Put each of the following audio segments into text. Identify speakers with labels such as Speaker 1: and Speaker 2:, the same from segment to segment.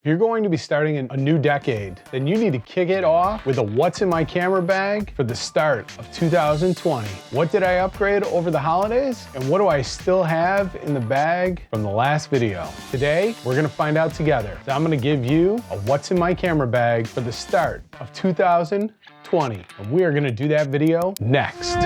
Speaker 1: If you're going to be starting a new decade, then you need to kick it off with a what's in my camera bag for the start of 2020. What did I upgrade over the holidays? And what do I still have in the bag from the last video? Today, we're gonna find out together. So I'm gonna give you a what's in my camera bag for the start of 2020. And we are gonna do that video next.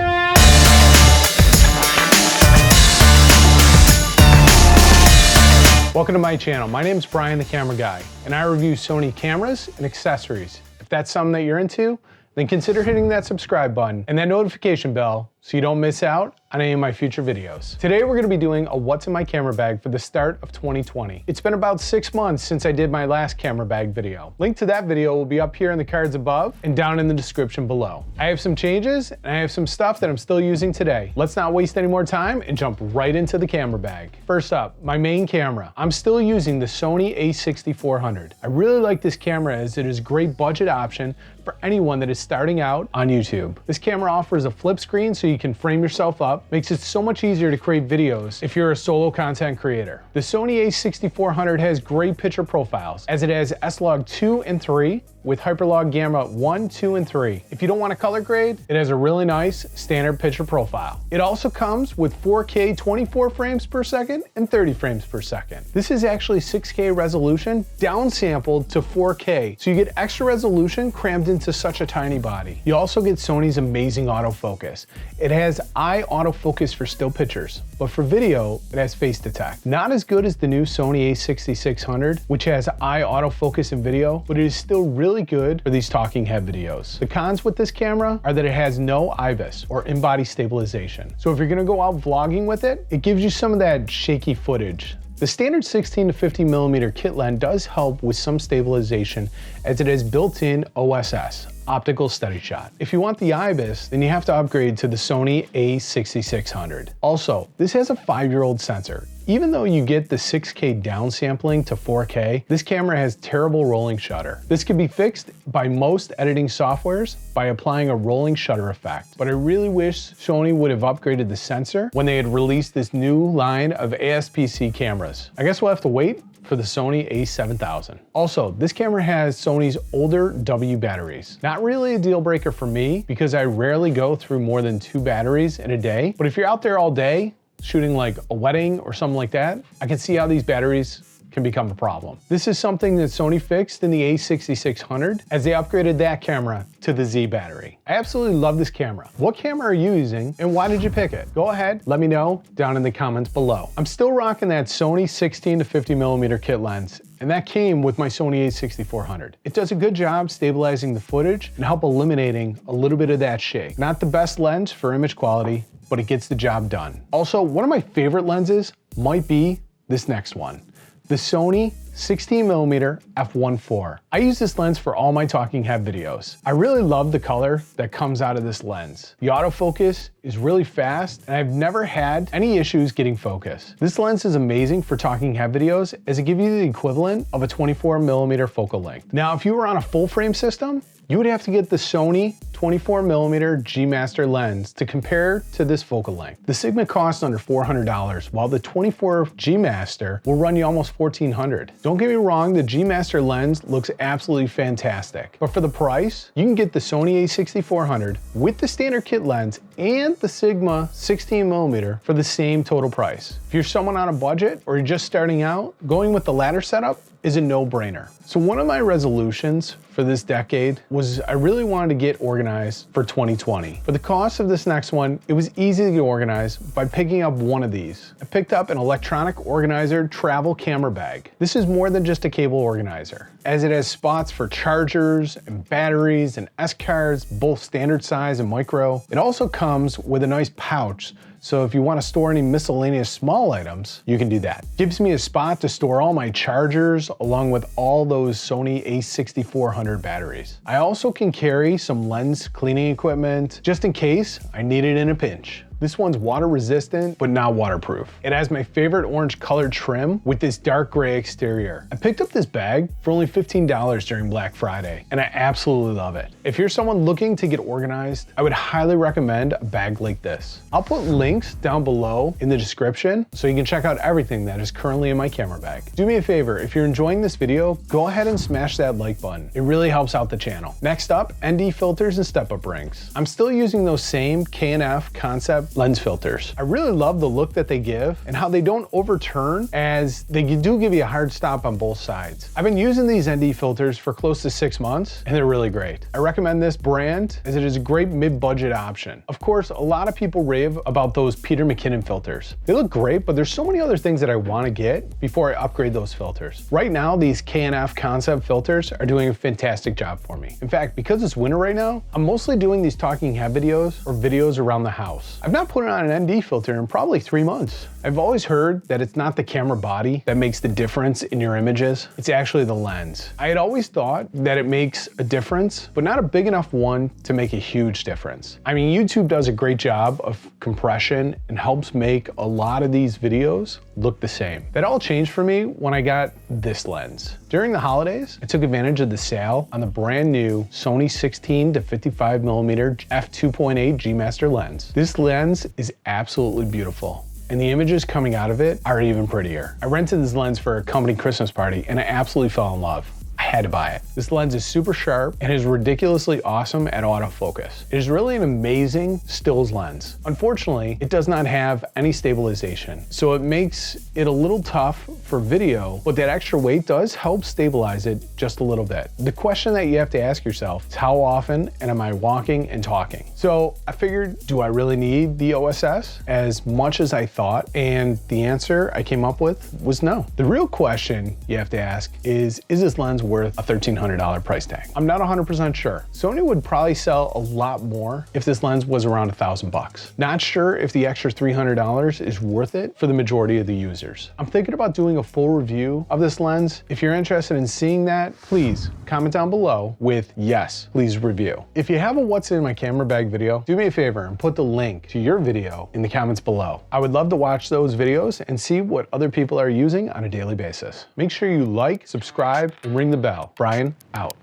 Speaker 1: Welcome to my channel. My name is Brian, the Camera Guy, and I review Sony cameras and accessories. If that's something that you're into, then consider hitting that subscribe button and that notification bell so you don't miss out on any of my future videos. Today we're gonna be doing a what's in my camera bag for the start of 2020. It's been about 6 months since I did my last camera bag video. Link to that video will be up here in the cards above and down in the description below. I have some changes and I have some stuff that I'm still using today. Let's not waste any more time and jump right into the camera bag. First up, my main camera. I'm still using the Sony a6400. I really like this camera as it is a great budget option for anyone that is starting out on YouTube. This camera offers a flip screen so you can frame yourself up, makes it so much easier to create videos if you're a solo content creator. The Sony a6400 has great picture profiles as it has S-Log 2 and 3 with Hyperlog Gamma 1, 2, and 3. If you don't want a color grade, it has a really nice standard picture profile. It also comes with 4K 24 frames per second and 30 frames per second. This is actually 6K resolution downsampled to 4K, so you get extra resolution crammed into such a tiny body. You also get Sony's amazing autofocus. It has eye autofocus for still pictures, but for video, it has face detect. Not as good as the new Sony a6600, which has eye autofocus in video, but it is still really good for these talking head videos. The cons with this camera are that it has no IBIS or in-body stabilization. So if you're gonna go out vlogging with it, it gives you some of that shaky footage. The standard 16 to 50mm kit lens does help with some stabilization as it has built-in OSS, optical steady shot. If you want the IBIS, then you have to upgrade to the Sony a6600. Also, this has a 5-year-old sensor. Even though you get the 6K downsampling to 4K, this camera has terrible rolling shutter. This can be fixed by most editing softwares by applying a rolling shutter effect. But I really wish Sony would have upgraded the sensor when they had released this new line of ASPC cameras. I guess we'll have to wait for the Sony a7000. Also, this camera has Sony's older W batteries. Not really a deal breaker for me because I rarely go through more than 2 batteries in a day. But if you're out there all day, shooting like a wedding or something like that, I can see how these batteries can become a problem. This is something that Sony fixed in the a6600 as they upgraded that camera to the Z battery. I absolutely love this camera. What camera are you using and why did you pick it? Go ahead, let me know down in the comments below. I'm still rocking that Sony 16 to 50mm kit lens, and that came with my Sony a6400. It does a good job stabilizing the footage and help eliminating a little bit of that shake. Not the best lens for image quality, but it gets the job done. Also, one of my favorite lenses might be this next one, the Sony 16mm f1.4. I use this lens for all my talking head videos. I really love the color that comes out of this lens. The autofocus is really fast and I've never had any issues getting focus. This lens is amazing for talking head videos as it gives you the equivalent of a 24mm focal length. Now, if you were on a full frame system, you would have to get the Sony 24mm G Master lens to compare to this focal length. The Sigma costs under $400, while the 24 G Master will run you almost $1,400. Don't get me wrong, the G Master lens looks absolutely fantastic, but for the price, you can get the Sony a6400 with the standard kit lens and the Sigma 16mm for the same total price. If you're someone on a budget or you're just starting out, going with the latter setup is a no-brainer. So one of my resolutions for this decade was I really wanted to get organized for 2020. For the cost of this next one, it was easy to get organized by picking up one of these. I picked up an electronic organizer travel camera bag. This is more than just a cable organizer, as it has spots for chargers and batteries and S cards, both standard size and micro. It also comes with a nice pouch, so if you want to store any miscellaneous small items, you can do that. Gives me a spot to store all my chargers along with all those Sony a6400 batteries. I also can carry some lens cleaning equipment just in case I need it in a pinch. This one's water resistant, but not waterproof. It has my favorite orange colored trim with this dark gray exterior. I picked up this bag for only $15 during Black Friday, and I absolutely love it. If you're someone looking to get organized, I would highly recommend a bag like this. I'll put links down below in the description so you can check out everything that is currently in my camera bag. Do me a favor, if you're enjoying this video, go ahead and smash that like button. It really helps out the channel. Next up, ND filters and step-up rings. I'm still using those same K&F concept lens filters. I really love the look that they give and how they don't overturn, as they do give you a hard stop on both sides. I've been using these ND filters for close to 6 months and they're really great. I recommend this brand as it is a great mid-budget option. Of course, a lot of people rave about those Peter McKinnon filters. They look great, but there's so many other things that I want to get before I upgrade those filters. Right now, these K&F concept filters are doing a fantastic job for me. In fact, because it's winter right now, I'm mostly doing these talking head videos or videos around the house. I've not put on an ND filter in probably 3 months. I've always heard that it's not the camera body that makes the difference in your images, it's actually the lens. I had always thought that it makes a difference, but not a big enough one to make a huge difference. I mean, YouTube does a great job of compression and helps make a lot of these videos look the same. That all changed for me when I got this lens. During the holidays, I took advantage of the sale on the brand new Sony 16 to 55mm f2.8 G Master lens. This lens is absolutely beautiful, and the images coming out of it are even prettier. I rented this lens for a company Christmas party and I absolutely fell in love. I had to buy it. This lens is super sharp and is ridiculously awesome at autofocus. It is really an amazing stills lens. Unfortunately, it does not have any stabilization, so it makes it a little tough for video, but that extra weight does help stabilize it just a little bit. The question that you have to ask yourself is, how often am I walking and talking? So I figured, do I really need the OSS as much as I thought? And the answer I came up with was no. The real question you have to ask is this lens worth a $1,300 price tag? I'm not 100% sure. Sony would probably sell a lot more if this lens was around $1,000. Not sure if the extra $300 is worth it for the majority of the users. I'm thinking about doing a full review of this lens. If you're interested in seeing that, please comment down below with yes, please review. If you have a what's in my camera bag video, do me a favor and put the link to your video in the comments below. I would love to watch those videos and see what other people are using on a daily basis. Make sure you like, subscribe, and ring the bell. Brian, out.